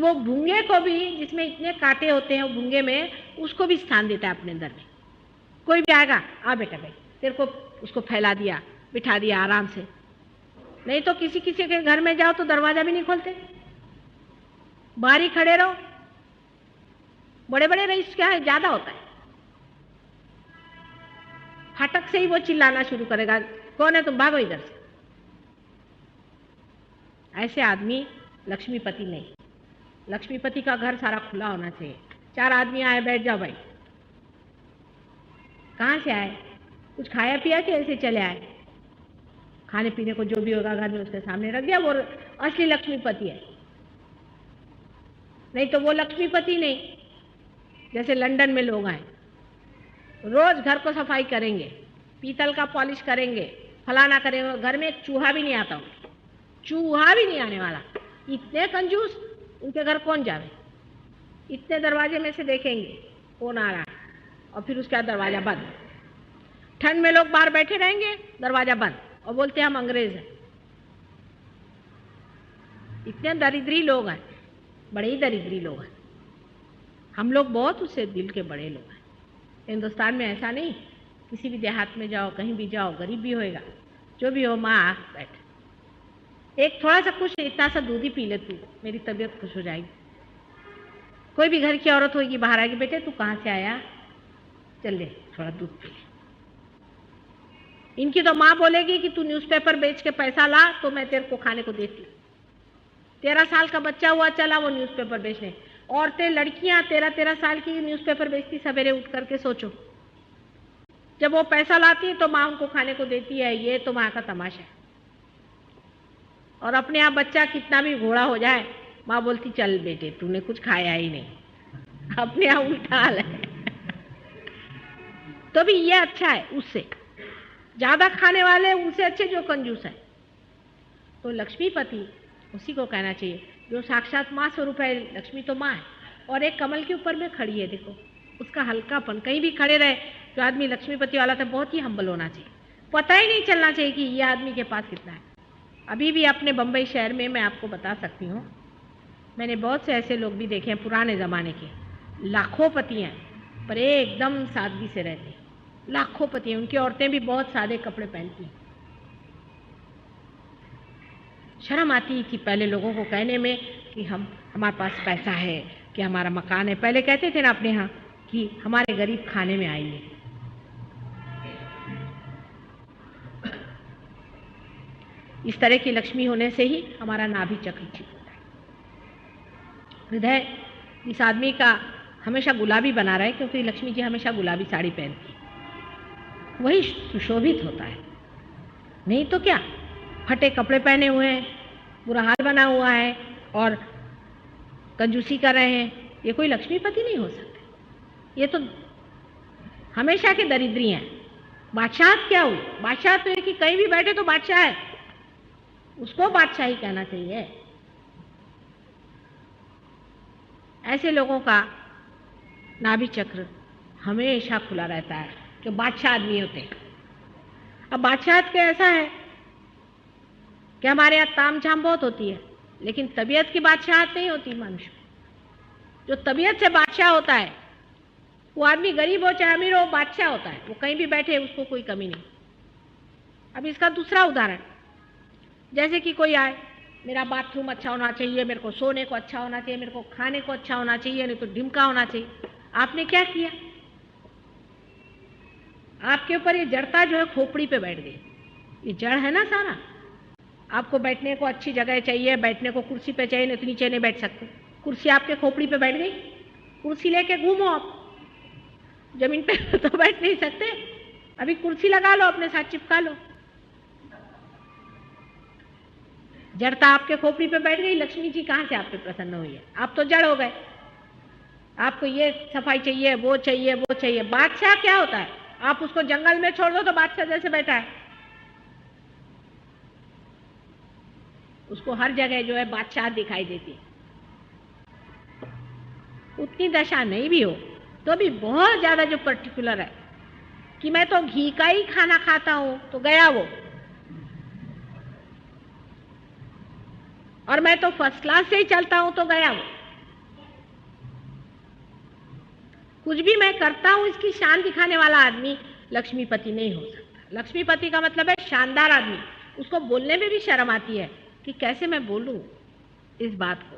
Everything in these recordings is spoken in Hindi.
वो भूंगे को भी, जिसमें इतने कांटे होते हैं वो भूंगे में, उसको भी स्थान देता है अपने अंदर में। कोई भी आएगा, आ बेटा भाई, तेरे को उसको फैला दिया, बिठा दिया आराम से। नहीं तो किसी किसी के घर में जाओ तो दरवाजा भी नहीं खोलते, बाहर ही खड़े रहो। बड़े बड़े रईस क्या है, ज्यादा होता है, फाटक से ही वो चिल्लाना शुरू करेगा, कौन है तुम, भागो इधर से। ऐसे आदमी लक्ष्मीपति नहीं। लक्ष्मीपति का घर सारा खुला होना चाहिए। 4 आदमी आए, बैठ जाओ भाई। कहाँ से आए, कुछ खाया पिया कि ऐसे चले आए? खाने पीने को जो भी होगा घर में उसके सामने रख दिया, वो असली लक्ष्मीपति है। नहीं तो वो लक्ष्मीपति नहीं। जैसे लंदन में लोग आए, रोज घर को सफाई करेंगे, पीतल का पॉलिश करेंगे, फलाना करेंगे, घर में एक चूहा भी नहीं आता, चूहा भी नहीं आने वाला। इतने कंजूस, उनके घर कौन जावे? इतने दरवाजे में से देखेंगे कौन आ रहा है, और फिर उसके बाद दरवाजा बंद। ठंड में लोग बाहर बैठे रहेंगे, दरवाजा बंद, और बोलते हैं हम अंग्रेज हैं। इतने दरिद्री लोग हैं, बड़े ही दरिद्री लोग हैं। हम लोग बहुत उससे दिल के बड़े लोग हैं। हिंदुस्तान में ऐसा नहीं, किसी भी देहात में जाओ, कहीं भी जाओ, गरीब भी होएगा, जो भी हो, माँ बैठ, एक थोड़ा सा कुछ, इतना सा दूध ही पी ले तू, मेरी तबीयत खुश हो जाएगी। कोई भी घर की औरत होगी, बाहर आएगी, बेटे तू कहाँ से आया, चल ले थोड़ा दूध पी ले। इनकी तो माँ बोलेगी कि तू न्यूज़पेपर बेच के पैसा ला तो मैं तेरे को खाने को देती। 13 साल का बच्चा हुआ, चला वो न्यूज़पेपर बेचने। औरतें, लड़कियां 13-13 साल की न्यूज़पेपर बेचती सवेरे उठ करके, सोचो। जब वो पैसा लाती है तो माँ उनको खाने को देती है। ये तो माँ का तमाशा है। और अपने आप बच्चा कितना भी घोड़ा हो जाए, माँ बोलती चल बेटे तूने कुछ खाया ही नहीं। अपने आप उल्टा हाल है। तो भी ये अच्छा है, उससे ज्यादा खाने वाले उनसे अच्छे जो कंजूस है। तो लक्ष्मीपति उसी को कहना चाहिए जो साक्षात माँ स्वरूप है। लक्ष्मी तो माँ है, और एक कमल के ऊपर में खड़ी है। देखो उसका हल्कापन, कहीं भी खड़े रहे जो आदमी लक्ष्मीपति वाला था, बहुत ही हम्बल होना चाहिए। पता ही नहीं चलना चाहिए कि ये आदमी के पास कितना है। अभी भी अपने बम्बई शहर में मैं आपको बता सकती हूँ, मैंने बहुत से ऐसे लोग भी देखे हैं पुराने ज़माने के, लाखोंपति हैं, पर एकदम सादगी से रहते हैं। लाखोंपति हैं, उनकी औरतें भी बहुत सादे कपड़े पहनती हैं। शर्म आती थी पहले लोगों को कहने में कि हमारे पास पैसा है, कि हमारा मकान है। पहले कहते थे ना अपने यहाँ कि हमारे गरीब खाने में आइए। इस तरह की लक्ष्मी होने से ही हमारा नाभि चक्र ठीक होता है। हृदय इस आदमी का हमेशा गुलाबी बना रहे, क्योंकि लक्ष्मी जी हमेशा गुलाबी साड़ी पहनती है, वही सुशोभित होता है। नहीं तो क्या, फटे कपड़े पहने हुए हैं, बुरा हाल बना हुआ है और कंजूसी कर रहे हैं, ये कोई लक्ष्मीपति नहीं हो सकते। ये तो हमेशा के दरिद्री हैं। बादशाह क्या हुई, बादशाह तो है कि कहीं भी बैठे तो बादशाह है, उसको बादशाह ही कहना चाहिए। ऐसे लोगों का नाभि चक्र हमेशा खुला रहता है जो बादशाह आदमी होते हैं। अब बादशाह का ऐसा है कि हमारे यहाँ ताम झाम बहुत होती है, लेकिन तबीयत की बादशाहत नहीं होती मनुष्य। जो तबीयत से बादशाह होता है वो आदमी गरीब हो चाहे अमीर हो, बादशाह होता है। वो कहीं भी बैठे उसको कोई कमी नहीं। अब इसका दूसरा उदाहरण, जैसे कि कोई आए, मेरा बाथरूम अच्छा होना चाहिए, मेरे को सोने को अच्छा होना चाहिए, मेरे को खाने को अच्छा होना चाहिए, नहीं तो ढिमका होना चाहिए। आपने क्या किया, आपके ऊपर ये जड़ता जो है खोपड़ी पे बैठ गई। ये जड़ है ना सारा। आपको बैठने को अच्छी जगह चाहिए, बैठने को कुर्सी पे चाहिए, नहीं तो नीचे नहीं बैठ सकते। कुर्सी आपके खोपड़ी पे बैठ गई, कुर्सी लेके घूमो आप, जमीन पे तो बैठ नहीं सकते। अभी कुर्सी लगा लो, अपने साथ चिपका लो। जड़ता आपके खोपड़ी पे बैठ गई। लक्ष्मी जी कहाँ से आप पे प्रसन्न हुई है? आप तो जड़ हो गए। आपको ये सफाई चाहिए, वो चाहिए, वो चाहिए। बादशाह क्या होता है, आप उसको जंगल में छोड़ दो तो बादशाह जैसे बैठा है। उसको हर जगह जो है बादशाह दिखाई देती है। उतनी दशा नहीं भी हो तो भी बहुत ज्यादा जो पर्टिकुलर है कि मैं तो घी का ही खाना खाता हूं, तो गया वो। और मैं तो फर्स्ट क्लास से ही चलता हूं, तो गया वो। कुछ भी मैं करता हूँ इसकी शान दिखाने वाला आदमी लक्ष्मीपति नहीं हो सकता। लक्ष्मीपति का मतलब है शानदार आदमी। उसको बोलने में भी शर्म आती है कि कैसे मैं बोलूँ इस बात को,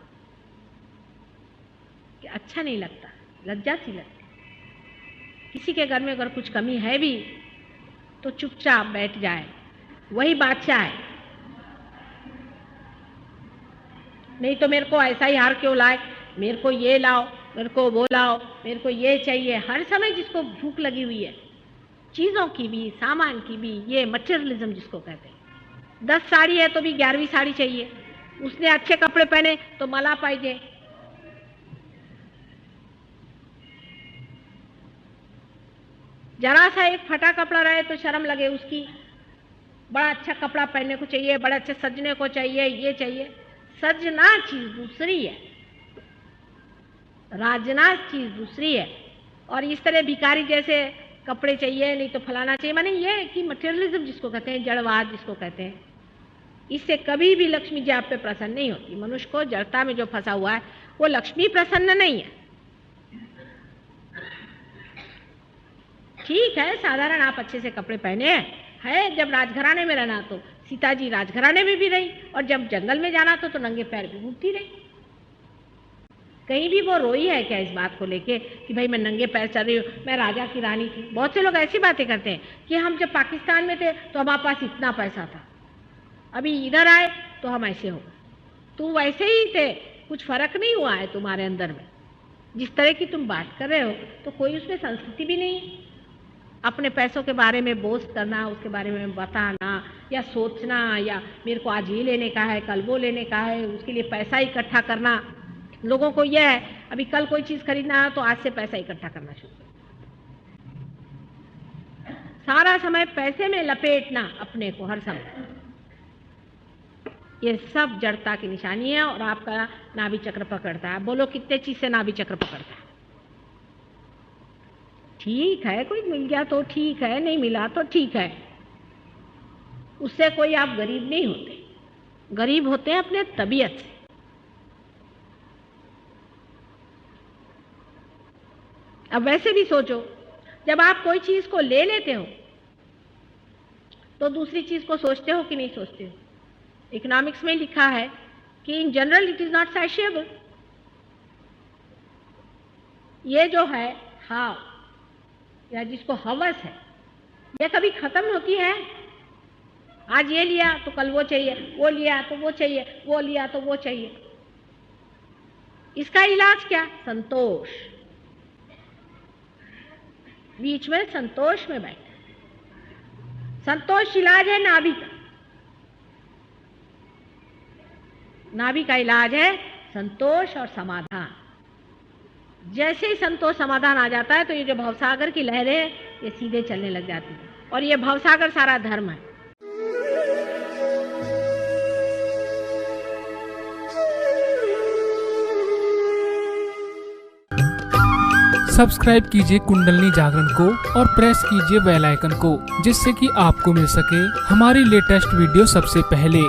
कि अच्छा नहीं लगता, लज्जा सी लगती। किसी के घर में अगर कुछ कमी है भी तो चुपचाप बैठ जाए, वही बादशाह है। नहीं तो मेरे को ऐसा ही हार क्यों लाए, मेरे को ये लाओ, मेरे को वो लाओ, मेरे को ये चाहिए। हर समय जिसको भूख लगी हुई है, चीज़ों की भी, सामान की भी, ये मटेरियलिज्म जिसको कहते हैं। 10 साड़ी है तो भी 11वीं साड़ी चाहिए, उसने अच्छे कपड़े पहने तो मला पाइजे। जरा सा एक फटा कपड़ा रहे तो शर्म लगे उसकी, बड़ा अच्छा कपड़ा पहनने को चाहिए, बड़ा अच्छे सजने को चाहिए, ये चाहिए। सजना चीज दूसरी है, राजना चीज दूसरी है। और इस तरह भिखारी जैसे कपड़े चाहिए, नहीं तो फलाना चाहिए, माने ये कि मटेरियलिज्म जिसको कहते हैं, जड़वाद जिसको कहते हैं, इससे कभी भी लक्ष्मी जी आप पे प्रसन्न नहीं होती। मनुष्य को जड़ता में जो फंसा हुआ है वो लक्ष्मी प्रसन्न नहीं है। ठीक है, साधारण आप अच्छे से कपड़े पहने है। जब राजघराने में रहना तो सीता जी राजघराने में भी रही, और जब जंगल में जाना तो नंगे पैर भी घूमती रही। कहीं भी वो रोई है क्या इस बात को लेके कि भाई मैं नंगे पैर चल रही हूँ, मैं राजा की रानी थी? बहुत से लोग ऐसी बातें करते हैं कि हम जब पाकिस्तान में थे तो हमारे पास इतना पैसा था, अभी इधर आए तो हम ऐसे हो गए। तुम वैसे ही थे, कुछ फर्क नहीं हुआ है तुम्हारे अंदर में। जिस तरह की तुम बात कर रहे हो तो कोई उसमें संस्कृति भी नहीं है। अपने पैसों के बारे में बोस्ट करना, उसके बारे में बताना या सोचना, या मेरे को आज ये लेने का है, कल वो लेने का है, उसके लिए पैसा इकट्ठा करना। लोगों को यह है अभी कल कोई चीज खरीदना है तो आज से पैसा इकट्ठा करना शुरू कर, सारा समय पैसे में लपेटना अपने को हर समय। ये सब जड़ता की निशानी है। और आपका नाभि चक्र पकड़ता है। बोलो कितने चीज से नाभि चक्र पकड़ता है? ठीक है, कोई मिल गया तो ठीक है, नहीं मिला तो ठीक है, उससे कोई आप गरीब नहीं होते। गरीब होते हैं अपने तबीयत से। अब वैसे भी सोचो, जब आप कोई चीज को ले लेते हो तो दूसरी चीज को सोचते हो कि नहीं सोचते हो? इकोनॉमिक्स में लिखा है कि in general it is not satiable. ये जो है हाव या जिसको हवस है, ये कभी खत्म होती है? आज ये लिया तो कल वो चाहिए, वो लिया तो वो चाहिए, वो लिया तो वो चाहिए। इसका इलाज क्या? संतोष। बीच में संतोष में बैठे। संतोष इलाज है नाभि का। नाभि का इलाज है संतोष और समाधान। जैसे ही संतोष समाधान आ जाता है तो ये जो भवसागर की लहरें हैं ये सीधे चलने लग जाती है। और ये भवसागर सारा धर्म है। सब्सक्राइब कीजिए कुंडलनी जागरण को और प्रेस कीजिए बेल आइकन को, जिससे कि आपको मिल सके हमारी लेटेस्ट वीडियो सबसे पहले।